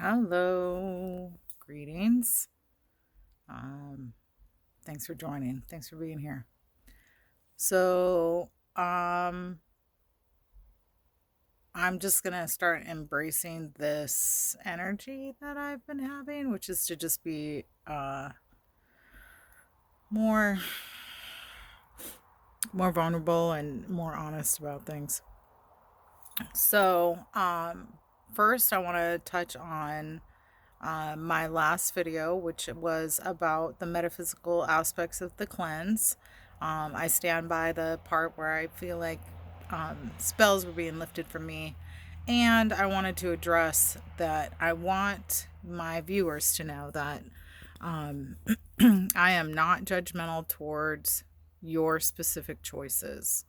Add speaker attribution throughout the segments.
Speaker 1: Hello, greetings. Um, Thanks for joining. Thanks for being here. So, I'm just gonna start embracing this energy that I've been having, which is to just be more more vulnerable and more honest about things. So, first, I want to touch on my last video, which was about the metaphysical aspects of the cleanse. I stand by the part where I feel like spells were being lifted from me. And I wanted to address that I want my viewers to know that I am not judgmental towards your specific choices.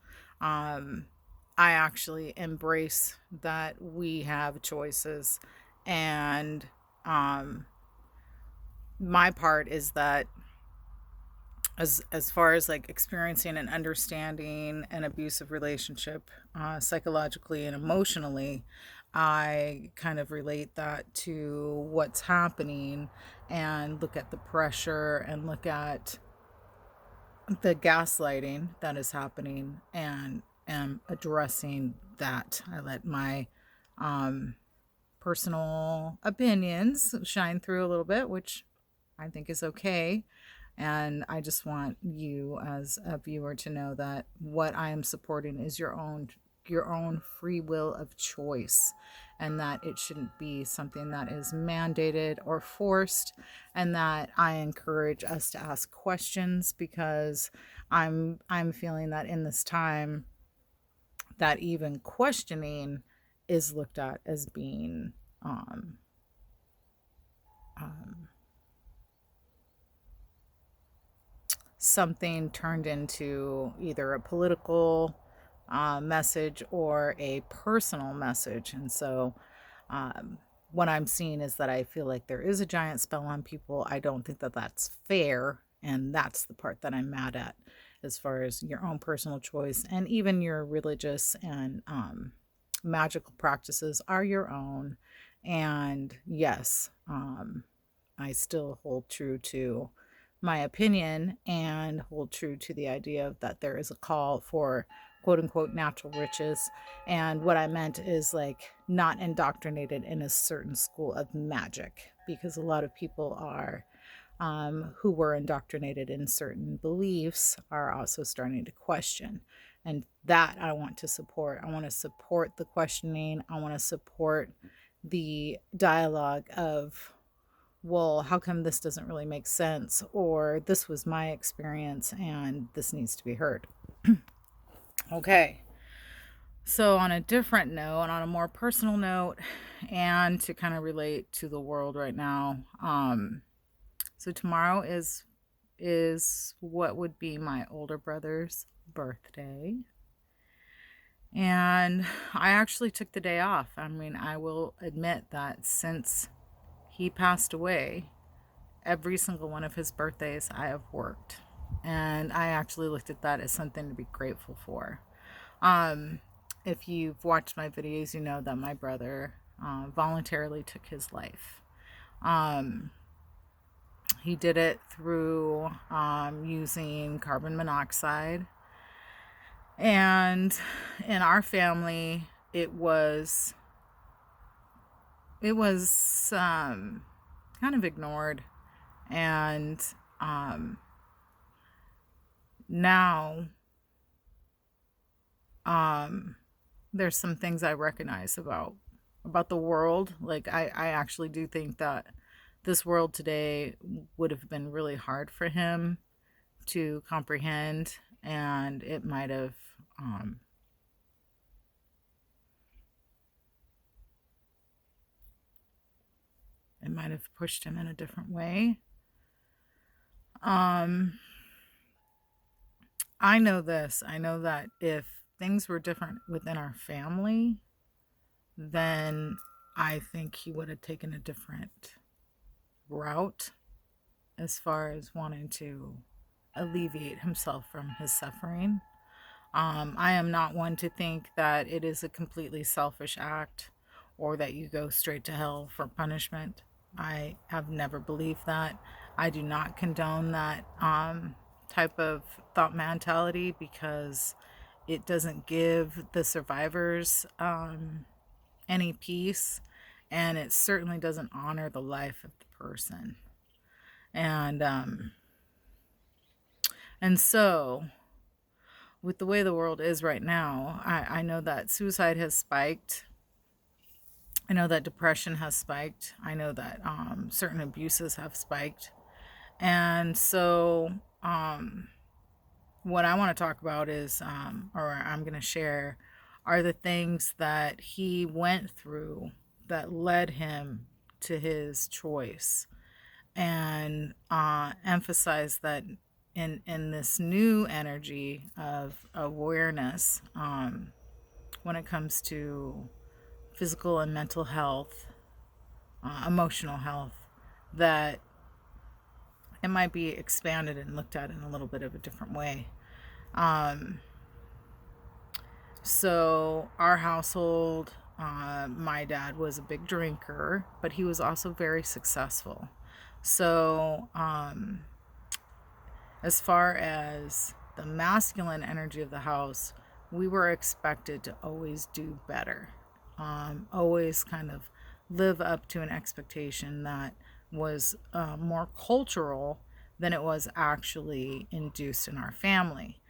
Speaker 1: I actually embrace that we have choices, and my part is that as far as like experiencing and understanding an abusive relationship, psychologically and emotionally, I kind of relate that to what's happening and look at the pressure and look at the gaslighting that is happening and am addressing that. I let my personal opinions shine through a little bit, which I think is okay. And I just want you as a viewer to know that what I am supporting is your own free will of choice, and that it shouldn't be something that is mandated or forced, and that I encourage us to ask questions because I'm feeling that in this time that even questioning is looked at as being um, um, something turned into either a political message or a personal message. And so, um, what I'm seeing is that I feel like there is a giant spell on people. I don't think that that's fair. And that's the part that I'm mad at, as far as your own personal choice. And even your religious and magical practices are your own. And yes, I still hold true to my opinion and hold true to the idea of that there is a call for quote unquote natural riches. And what I meant is like not indoctrinated in a certain school of magic, because a lot of people are who were indoctrinated in certain beliefs are also starting to question. And that I want to support. I want to support the questioning. I want to support the dialogue of, well, how come this doesn't really make sense? Or this was my experience and this needs to be heard. Okay. So, on a different note, and on a more personal note, and to kind of relate to the world right now, so tomorrow is what would be my older brother's birthday. And I actually took the day off. I mean, I will admit that since he passed away, every single one of his birthdays I have worked. And I actually looked at that as something to be grateful for. Um, if you've watched my videos, you know that my brother voluntarily took his life. Um, he did it through using carbon monoxide. And in our family, it was kind of ignored. And now um, there's some things I recognize about the world. Like I actually do think that this world today would have been really hard for him to comprehend, and um, it might have pushed him in a different way. Um, I know this. I know that if things were different within our family, then I think he would have taken a different route as far as wanting to alleviate himself from his suffering. I am not one to think that it is a completely selfish act or that you go straight to hell for punishment. I have never believed that. I do not condone that type of thought mentality, because it doesn't give the survivors any peace, and it certainly doesn't honor the life of the person. And so, with the way the world is right now, I know that suicide has spiked. I know that depression has spiked. I know that certain abuses have spiked. And so, what I want to talk about is, or I'm going to share, are the things that he went through that led him to his choice, and emphasize that in this new energy of awareness, when it comes to physical and mental health, emotional health, that it might be expanded and looked at in a little bit of a different way. So our household, my dad was a big drinker, but he was also very successful. So as far as the masculine energy of the house, we were expected to always do better, always kind of live up to an expectation that was more cultural than it was actually induced in our family.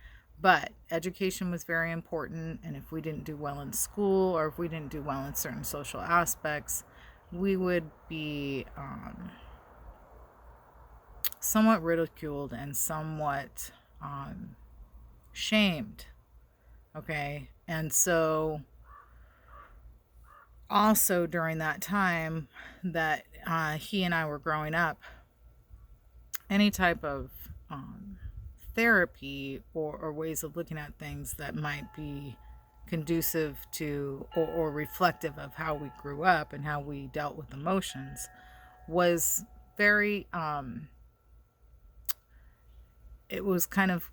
Speaker 1: But education was very important, and if we didn't do well in school, or if we didn't do well in certain social aspects, we would be somewhat ridiculed and somewhat shamed. Okay. And so, also during that time that he and I were growing up, any type of therapy, or ways of looking at things that might be conducive to, or reflective of how we grew up and how we dealt with emotions, was very it was kind of,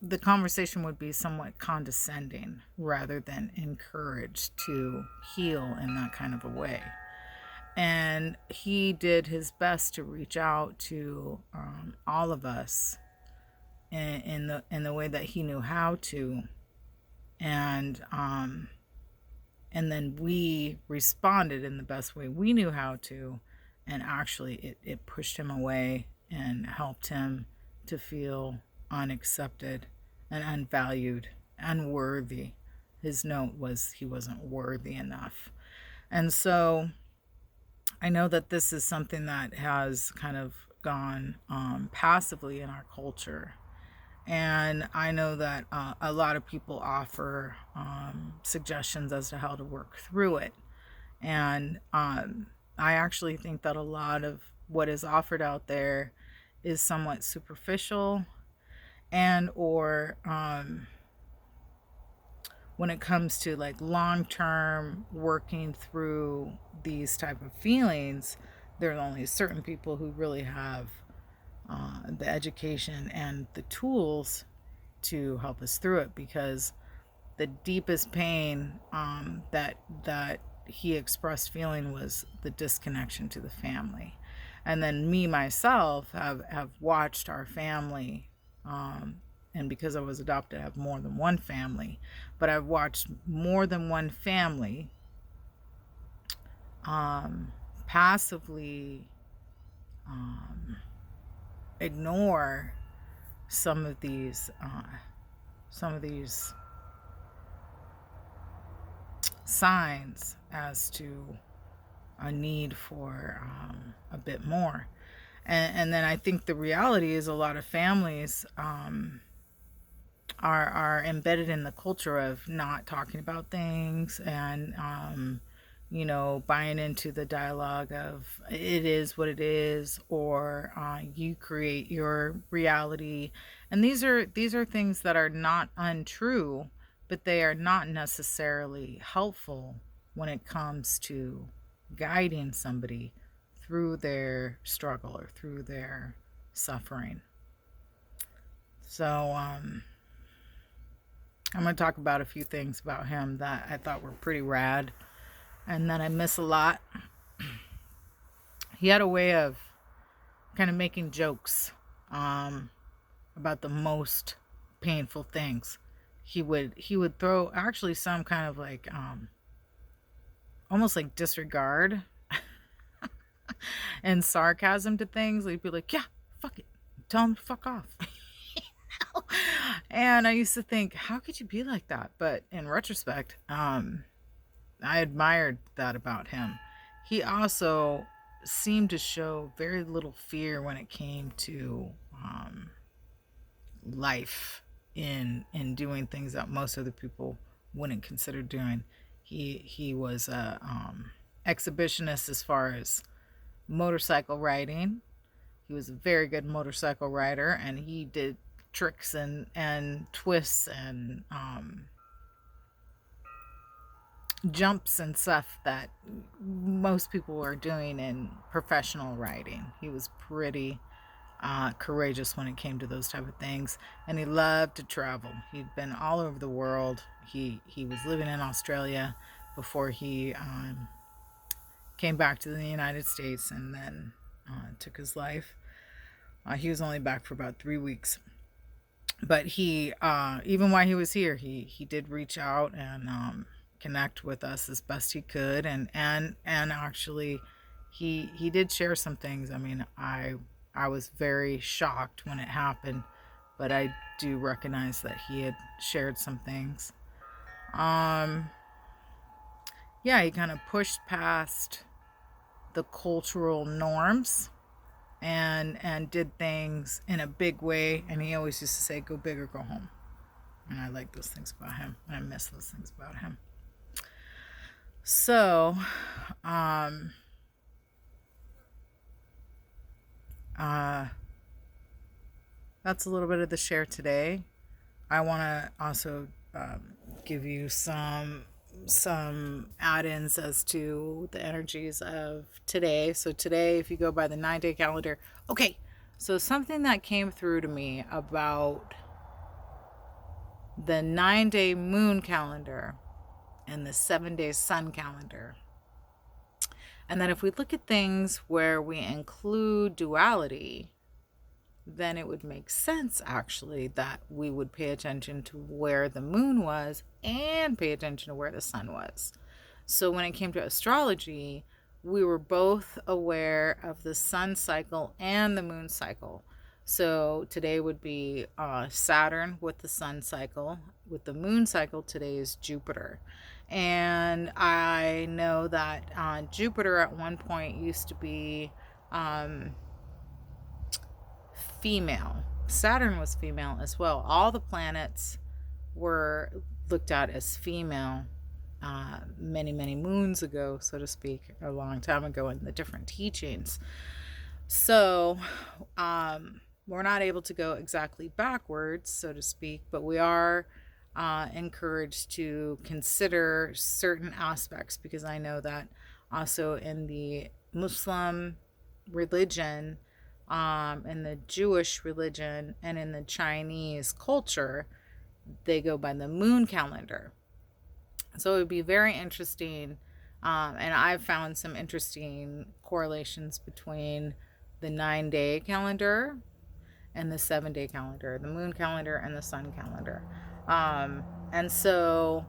Speaker 1: the conversation would be somewhat condescending rather than encouraged to heal in that kind of a way. And he did his best to reach out to all of us in the way that he knew how to, and then we responded in the best way we knew how to, and actually it pushed him away and helped him to feel unaccepted and unvalued, unworthy. His note was he wasn't worthy enough. And so I know that this is something that has kind of gone passively in our culture. And I know that a lot of people offer suggestions as to how to work through it. And I actually think that a lot of what is offered out there is somewhat superficial, and or when it comes to like long-term working through these type of feelings, there are only certain people who really have the education and the tools to help us through it, because the deepest pain that he expressed feeling was the disconnection to the family. And then me myself have watched our family, and because I was adopted, I have more than one family, but I've watched more than one family passively ignore some of these signs as to a need for a bit more. And then I think the reality is a lot of families are embedded in the culture of not talking about things, and buying into the dialogue of it is what it is, or you create your reality. And these are things that are not untrue, but they are not necessarily helpful when it comes to guiding somebody through their struggle or through their suffering. So I'm going to talk about a few things about him that I thought were pretty rad. and that I miss a lot. He had a way of kind of making jokes um, about the most painful things. He would throw actually some kind of like almost like disregard and sarcasm to things. He'd be like, "Yeah, fuck it, tell him to fuck off." And I used to think, how could you be like that? But in retrospect, I admired that about him. He also seemed to show very little fear when it came to life in doing things that most other people wouldn't consider doing. He was a exhibitionist as far as motorcycle riding. He was a very good motorcycle rider, and he did tricks and twists and jumps and stuff that most people were doing in professional riding. He was pretty courageous when it came to those type of things, and he loved to travel. He'd been all over the world. He was living in Australia before he came back to the United States, and then took his life. He was only back for about 3 weeks, but he even while he was here, he did reach out and connect with us as best he could, and actually he did share some things. I mean, I was very shocked when it happened, but I do recognize that he had shared some things. um yeah, he kind of pushed past the cultural norms and did things in a big way, and he always used to say, go big or go home. And I like those things about him, and I miss those things about him. So um uh that's a little bit of the share today. I want to also give you some add-ins as to the energies of today. So today, if you go by the 9-day calendar, okay. So something that came through to me about the 9-day moon calendar and the 7-day sun calendar. And then if we look at things where we include duality, then it would make sense actually that we would pay attention to where the moon was and pay attention to where the sun was. So when it came to astrology, we were both aware of the sun cycle and the moon cycle. So today would be Saturn with the sun cycle. With the moon cycle, today is Jupiter. And I know that Jupiter at one point used to be female. Saturn was female as well. All the planets were looked at as female many, many moons ago, so to speak, a long time ago in the different teachings. So we're not able to go exactly backwards, so to speak, but we are encouraged to consider certain aspects, because I know that also in the Muslim religion, in the Jewish religion, and in the Chinese culture, they go by the moon calendar. So it would be very interesting, and I've found some interesting correlations between the 9-day calendar and the 7-day calendar, the moon calendar and the sun calendar. And so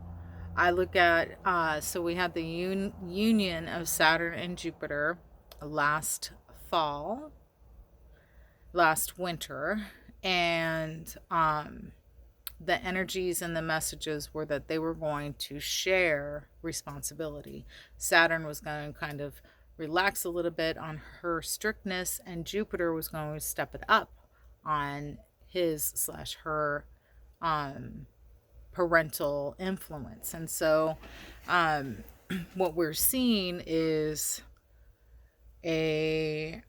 Speaker 1: I look at, so we had the union of Saturn and Jupiter last fall, last winter, and the energies and the messages were that they were going to share responsibility. Saturn was going to kind of relax a little bit on her strictness, and Jupiter was going to step it up on his/her parental influence. And so what we're seeing is a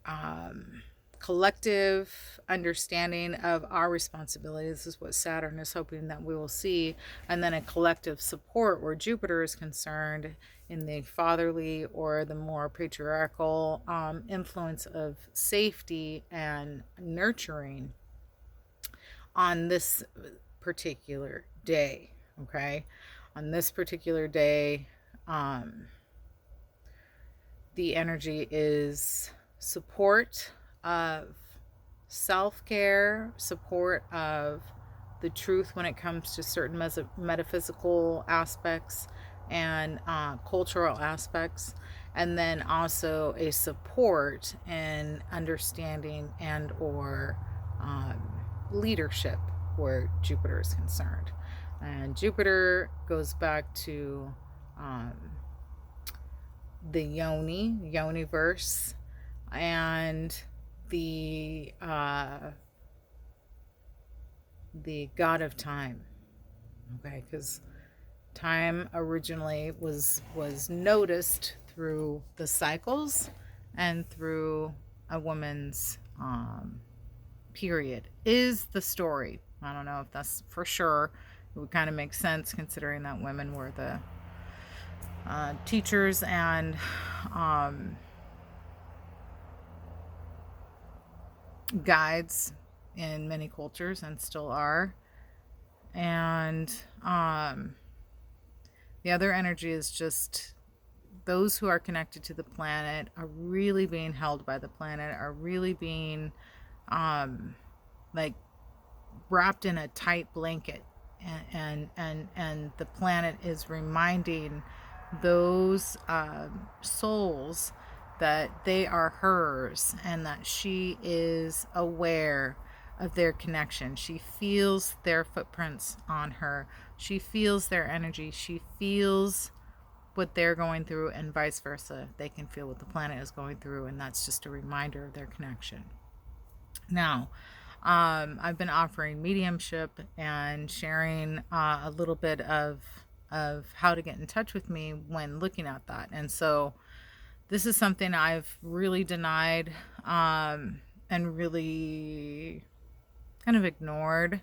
Speaker 1: collective understanding of our responsibility. This is what Saturn is hoping that we will see. And then a collective support where Jupiter is concerned in the fatherly or the more patriarchal influence of safety and nurturing on this particular day. Okay, on this particular day, The energy is support of self-care, support of the truth when it comes to certain metaphysical aspects and cultural aspects, and then also a support in understanding and or um, leadership where Jupiter is concerned. And Jupiter goes back to um, the Yoniverse, and the god of time. Okay, because time originally was noticed through the cycles and through a woman's period. Is the story? I don't know if that's for sure. It would kind of make sense considering that women were the teachers and guides in many cultures and still are. And the other energy is just those who are connected to the planet are really being held by the planet, are really being like wrapped in a tight blanket, and the planet is reminding those souls that they are hers and that she is aware of their connection. She feels their footprints on her. She feels their energy. She feels what they're going through, and vice versa. They can feel what the planet is going through, and that's just a reminder of their connection. Now, I've been offering mediumship and sharing a little bit of how to get in touch with me when looking at that. And so this is something I've really denied and really kind of ignored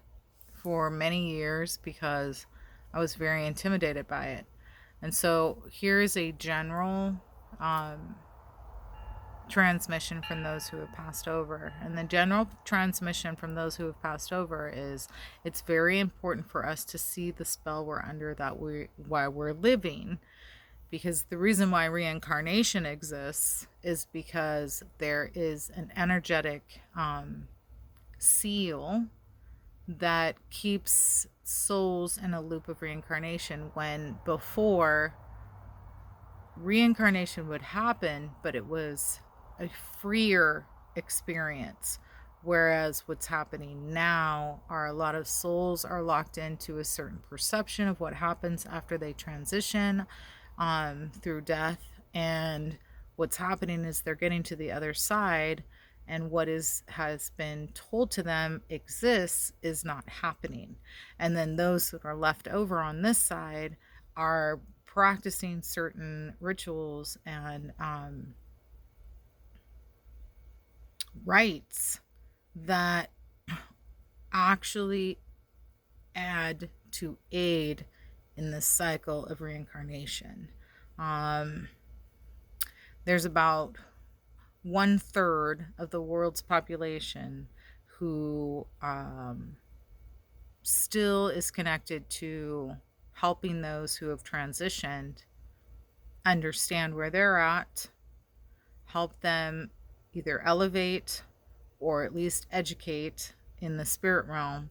Speaker 1: for many years because I was very intimidated by it. And so here is a general transmission from those who have passed over. And the general transmission from those who have passed over is it's very important for us to see the spell we're under, while we're living. Because the reason why reincarnation exists is because there is an energetic seal that keeps souls in a loop of reincarnation, when before reincarnation would happen, but it was a freer experience. Whereas what's happening now are a lot of souls are locked into a certain perception of what happens after they transition through death. And what's happening is they're getting to the other side, and what has been told to them exists is not happening. And then those that are left over on this side are practicing certain rituals and rites that actually add to aid in the cycle of reincarnation. There's about 1/3 of the world's population who still is connected to helping those who have transitioned understand where they're at, help them either elevate or at least educate in the spirit realm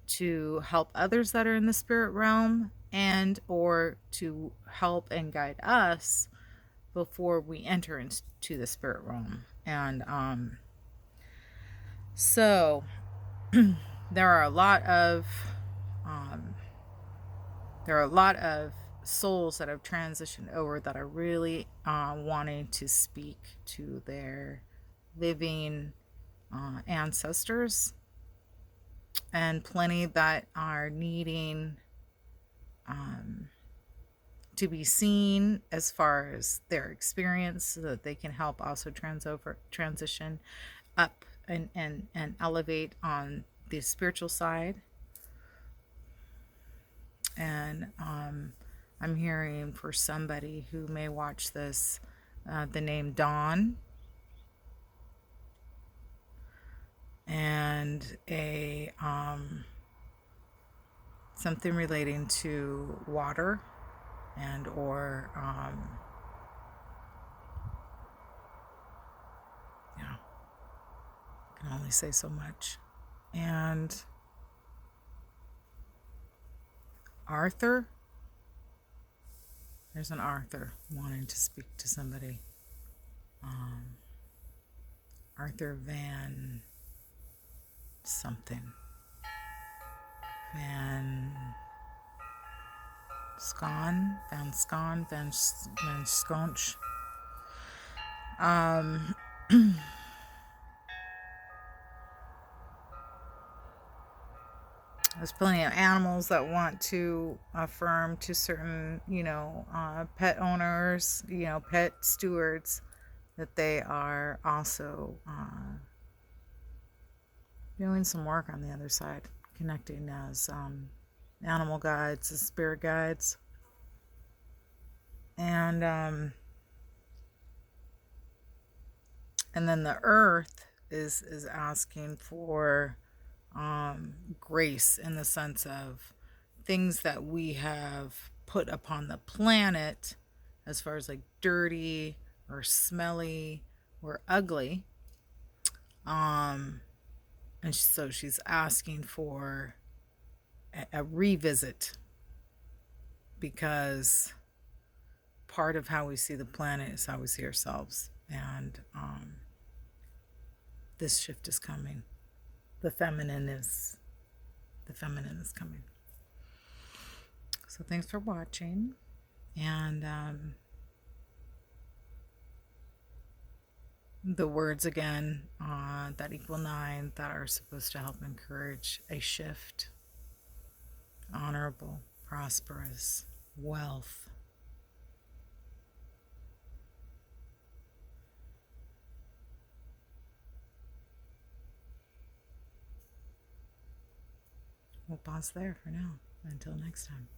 Speaker 1: to help others that are in the spirit realm, and or to help and guide us before we enter into the spirit realm. And so there are a lot of souls that have transitioned over that are really wanting to speak to their living ancestors, and plenty that are needing to be seen as far as their experience, so that they can help also transition up and elevate on the spiritual side. And I'm hearing for somebody who may watch this the name Dawn, and a something relating to water and or only say so much. And Arthur, there's an Arthur wanting to speak to somebody. Arthur Van something. Van Sconch. There's plenty of animals that want to affirm to certain, pet owners, pet stewards, that they are also doing some work on the other side, connecting as animal guides, as spirit guides. And then the earth is asking for grace, in the sense of things that we have put upon the planet, as far as like dirty or smelly or ugly. And so she's asking for a revisit, because part of how we see the planet is how we see ourselves. And this shift is coming. The feminine is coming. So thanks for watching. And the words again that equal 9, that are supposed to help encourage a shift: honorable, prosperous, wealth. We'll pause there for now. Until next time.